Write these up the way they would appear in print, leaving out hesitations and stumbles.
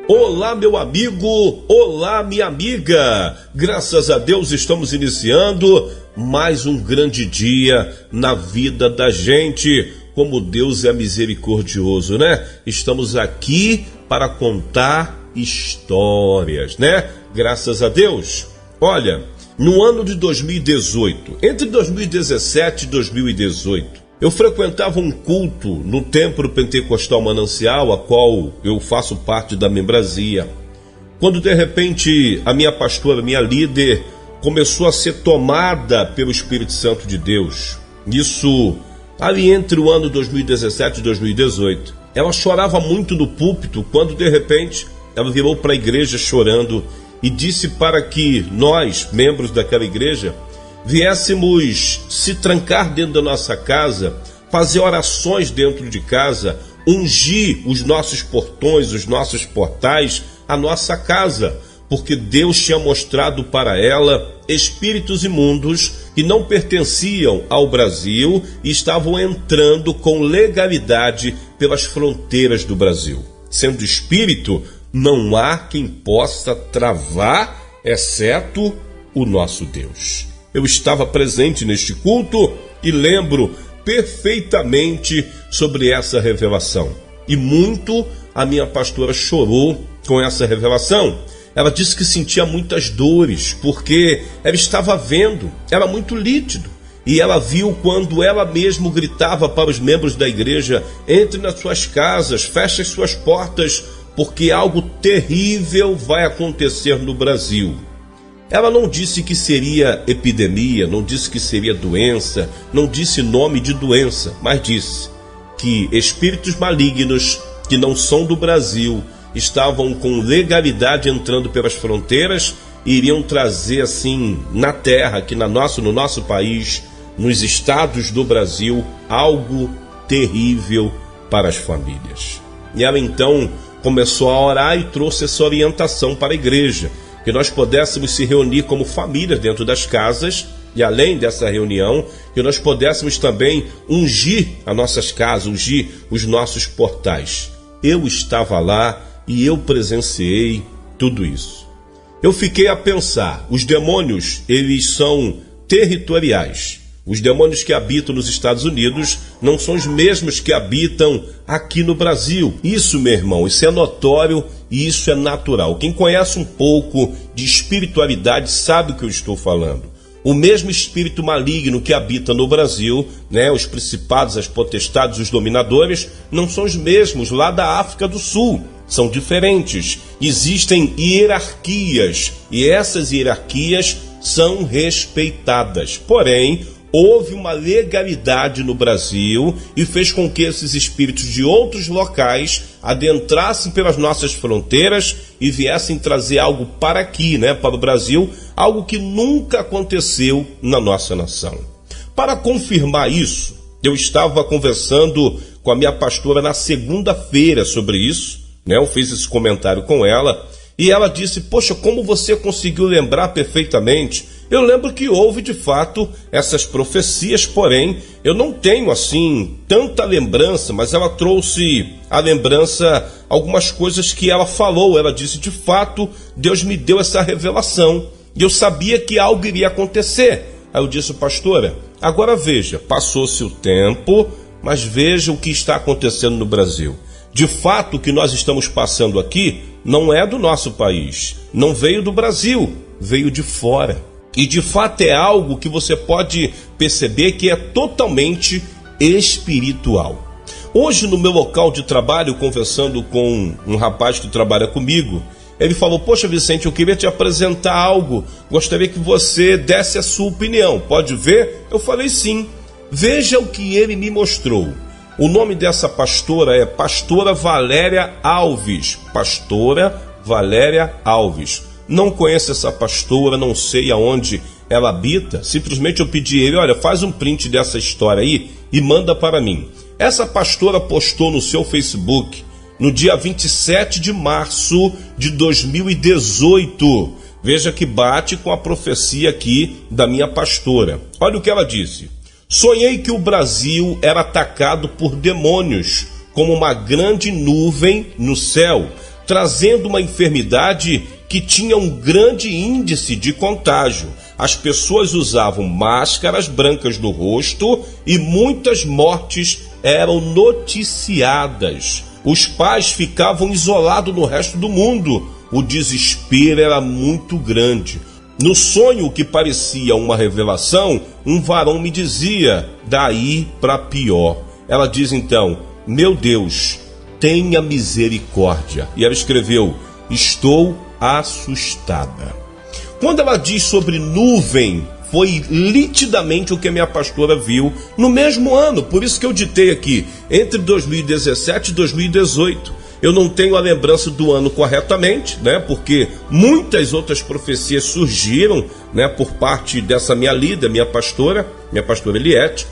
Olá, meu amigo, olá, minha amiga. Graças a Deus estamos iniciando mais um grande dia na vida da gente. Como Deus é misericordioso, né? Estamos aqui para contar histórias, né? Graças a Deus. Olha, no ano de 2018, entre 2017 e 2018, eu frequentava um culto no Templo Pentecostal Manancial, a qual eu faço parte da membresia, quando de repente a minha pastora, minha líder, começou a ser tomada pelo Espírito Santo de Deus. Isso ali entre o ano 2017 e 2018. Ela chorava muito no púlpito, quando de repente ela virou para a igreja chorando e disse para que nós, membros daquela igreja, viéssemos se trancar dentro da nossa casa, fazer orações dentro de casa, ungir os nossos portões, os nossos portais, a nossa casa, porque Deus tinha mostrado para ela espíritos imundos que não pertenciam ao Brasil e estavam entrando com legalidade pelas fronteiras do Brasil. Sendo espírito, não há quem possa travar, exceto o nosso Deus. Eu estava presente neste culto e lembro perfeitamente sobre essa revelação. E muito a minha pastora chorou com essa revelação. Ela disse que sentia muitas dores, porque ela estava vendo, era muito lítido. E ela viu quando ela mesma gritava para os membros da igreja: entre nas suas casas, feche as suas portas, porque algo terrível vai acontecer no Brasil. Ela não disse que seria epidemia, não disse que seria doença, não disse nome de doença, mas disse que espíritos malignos que não são do Brasil estavam com legalidade entrando pelas fronteiras e iriam trazer assim na terra, aqui no nosso país, nos estados do Brasil, algo terrível para as famílias. E ela então começou a orar e trouxe essa orientação para a igreja, que nós pudéssemos se reunir como família dentro das casas e, além dessa reunião, que nós pudéssemos também ungir as nossas casas, ungir os nossos portais. Eu estava lá e eu presenciei tudo isso. Eu fiquei a pensar, os demônios, eles são territoriais. Os demônios que habitam nos Estados Unidos não são os mesmos que habitam aqui no Brasil. Isso, meu irmão, isso é notório e isso é natural. Quem conhece um pouco de espiritualidade sabe o que eu estou falando. O mesmo espírito maligno que habita no Brasil, né, os principados, as potestades, os dominadores, não são os mesmos lá da África do Sul. São diferentes. Existem hierarquias e essas hierarquias são respeitadas. Porém, houve uma legalidade no Brasil e fez com que esses espíritos de outros locais adentrassem pelas nossas fronteiras e viessem trazer algo para aqui, né, para o Brasil, algo que nunca aconteceu na nossa nação. Para confirmar isso, eu estava conversando com a minha pastora na segunda-feira sobre isso, né, eu fiz esse comentário com ela e ela disse: poxa, como você conseguiu lembrar perfeitamente? Eu lembro que houve de fato essas profecias, porém eu não tenho assim tanta lembrança, mas ela trouxe à lembrança algumas coisas que ela falou. Ela disse: de fato, Deus me deu essa revelação e eu sabia que algo iria acontecer. Aí eu disse: pastora, agora veja, passou-se o tempo, mas veja o que está acontecendo no Brasil. De fato, o que nós estamos passando aqui não é do nosso país, não veio do Brasil, veio de fora. E de fato é algo que você pode perceber que é totalmente espiritual. Hoje no meu local de trabalho, conversando com um rapaz que trabalha comigo, ele falou: poxa Vicente, eu queria te apresentar algo, gostaria que você desse a sua opinião, pode ver? Eu falei sim, veja o que ele me mostrou. O nome dessa pastora é Pastora Valéria Alves. Pastora Valéria Alves. Não conheço essa pastora, não sei aonde ela habita. Simplesmente eu pedi a ele: olha, faz um print dessa história aí e manda para mim. Essa pastora postou no seu Facebook no dia 27 de março de 2018. Veja que bate com a profecia aqui da minha pastora. Olha o que ela disse: sonhei que o Brasil era atacado por demônios, como uma grande nuvem no céu. trazendo uma enfermidade que tinha um grande índice de contágio. As pessoas usavam máscaras brancas no rosto e muitas mortes eram noticiadas. Os pais ficavam isolados no resto do mundo. O desespero era muito grande. No sonho que parecia uma revelação, um varão me dizia, daí para pior. Ela diz então, meu Deus, tenha misericórdia. E ela escreveu, estou assustada. Quando ela diz sobre nuvem, foi nitidamente o que a minha pastora viu no mesmo ano. Por isso que eu ditei aqui, entre 2017 e 2018. Eu não tenho a lembrança do ano corretamente, né? Porque muitas outras profecias surgiram, né? Por parte dessa minha líder, minha pastora Eliette.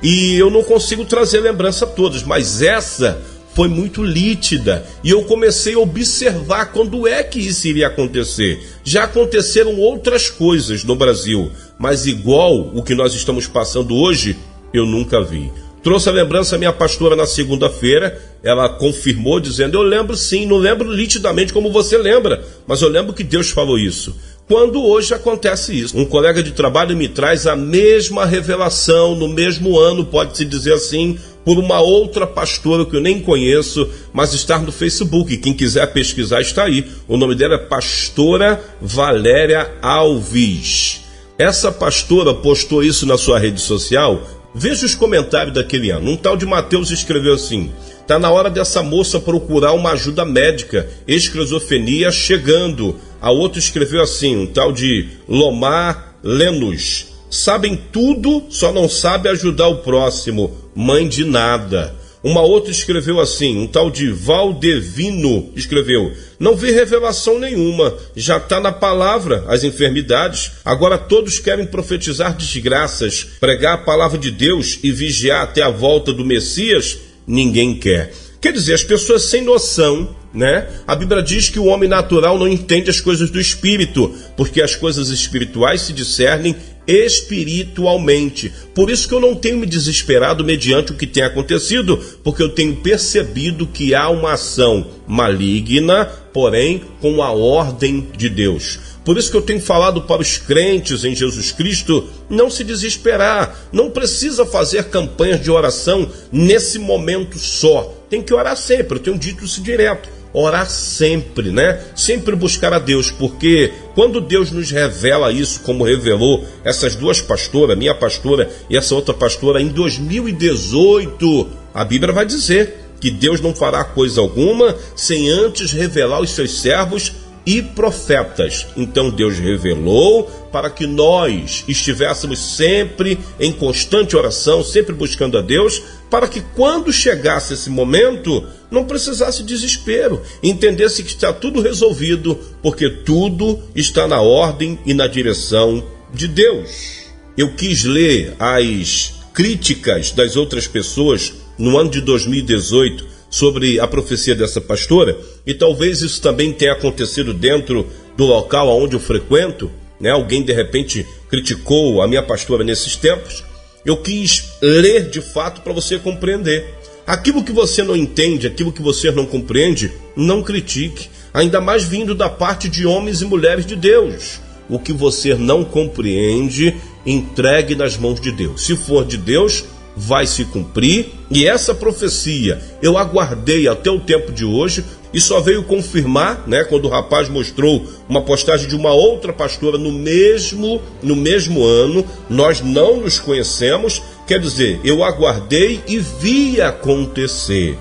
E eu não consigo trazer lembrança todas, mas essa foi muito nítida. E eu comecei a observar quando é que isso iria acontecer. Já aconteceram outras coisas no Brasil, mas igual o que nós estamos passando hoje, eu nunca vi. Trouxe a lembrança a minha pastora na segunda-feira, ela confirmou dizendo, eu lembro sim, não lembro nitidamente como você lembra, mas eu lembro que Deus falou isso. Quando hoje acontece isso, um colega de trabalho me traz a mesma revelação, no mesmo ano, pode-se dizer assim, por uma outra pastora que eu nem conheço, mas está no Facebook, quem quiser pesquisar está aí. O nome dela é Pastora Valéria Alves. Essa pastora postou isso na sua rede social. Veja os comentários daquele ano. Um tal de Mateus escreveu assim, está na hora dessa moça procurar uma ajuda médica, esquizofrenia chegando. A outra escreveu assim, um tal de Lomar Lenus, sabem tudo, só não sabe ajudar o próximo, mãe de nada. Uma outra escreveu assim, um tal de Valdevino escreveu, não vi revelação nenhuma, já está na palavra as enfermidades, agora todos querem profetizar desgraças, pregar a palavra de Deus e vigiar até a volta do Messias, ninguém quer. Quer dizer, as pessoas sem noção, né? A Bíblia diz que o homem natural não entende as coisas do Espírito, porque as coisas espirituais se discernem espiritualmente. Por isso que eu não tenho me desesperado mediante o que tem acontecido, porque eu tenho percebido que há uma ação maligna, porém com a ordem de Deus. Por isso que eu tenho falado para os crentes em Jesus Cristo, não se desesperar, não precisa fazer campanhas de oração nesse momento só. Tem que orar sempre, eu tenho dito isso direto. Orar sempre, né? Sempre buscar a Deus, porque quando Deus nos revela isso, como revelou essas duas pastoras, minha pastora e essa outra pastora, em 2018, a Bíblia vai dizer que Deus não fará coisa alguma sem antes revelar os seus servos e profetas. Então Deus revelou para que nós estivéssemos sempre em constante oração, sempre buscando a Deus, para que quando chegasse esse momento, não precisasse desespero, entendesse que está tudo resolvido, porque tudo está na ordem e na direção de Deus. Eu quis ler as críticas das outras pessoas no ano de 2018 sobre a profecia dessa pastora, e talvez isso também tenha acontecido dentro do local onde eu frequento, né? Alguém de repente criticou a minha pastora nesses tempos. Eu quis ler de fato para você compreender. Aquilo que você não entende, aquilo que você não compreende, não critique, ainda mais vindo da parte de homens e mulheres de Deus. O que você não compreende, entregue nas mãos de Deus. Se for de Deus, vai se cumprir. E essa profecia eu aguardei até o tempo de hoje e só veio confirmar, né, quando o rapaz mostrou uma postagem de uma outra pastora no mesmo ano. Nós não nos conhecemos, quer dizer, eu aguardei e vi acontecer.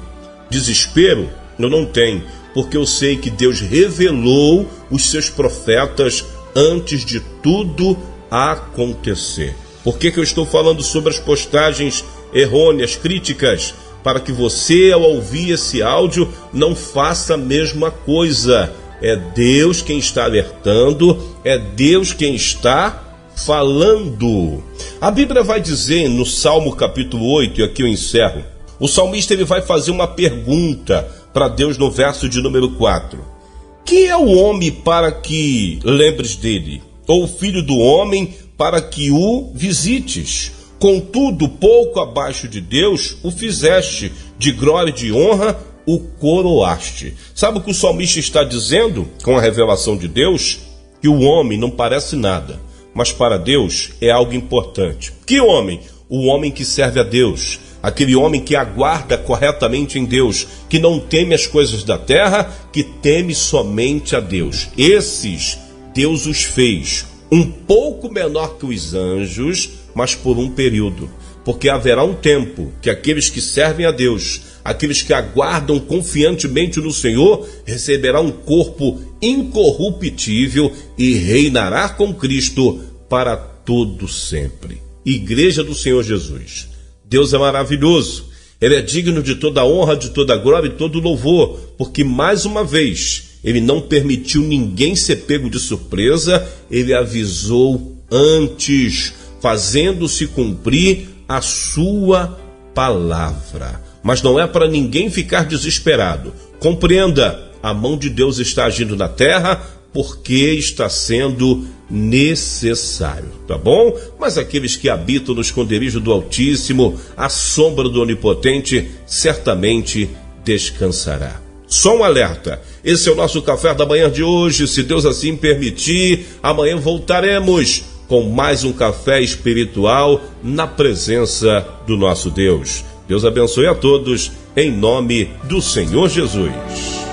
Desespero eu não tenho, porque eu sei que Deus revelou os seus profetas antes de tudo acontecer. Por que eu estou falando sobre as postagens errôneas, críticas? Para que você, ao ouvir esse áudio, não faça a mesma coisa. É Deus quem está alertando, é Deus quem está falando. A Bíblia vai dizer no Salmo capítulo 8, e aqui eu encerro, o salmista ele vai fazer uma pergunta para Deus no verso de número 4. Quem é o homem para que lembres dele? Ou o filho do homem para que o visites? Contudo, pouco abaixo de Deus o fizeste, de glória e de honra o coroaste. Sabe o que o salmista está dizendo com a revelação de Deus? Que o homem não parece nada, mas para Deus é algo importante. Que homem? O homem que serve a Deus, aquele homem que aguarda corretamente em Deus, que não teme as coisas da terra, que teme somente a Deus. Esses, Deus os fez um pouco menor que os anjos, mas por um período. Porque haverá um tempo que aqueles que servem a Deus, aqueles que aguardam confiantemente no Senhor, receberá um corpo incorruptível e reinará com Cristo para todo sempre. Igreja do Senhor Jesus. Deus é maravilhoso. Ele é digno de toda honra, de toda glória e todo louvor, porque mais uma vez ele não permitiu ninguém ser pego de surpresa, ele avisou antes, fazendo-se cumprir a sua palavra. Mas não é para ninguém ficar desesperado. Compreenda, a mão de Deus está agindo na terra porque está sendo necessário, tá bom? Mas aqueles que habitam no esconderijo do Altíssimo, à sombra do Onipotente, certamente descansará. Só um alerta, esse é o nosso café da manhã de hoje, se Deus assim permitir, amanhã voltaremos com mais um café espiritual na presença do nosso Deus. Deus abençoe a todos, em nome do Senhor Jesus.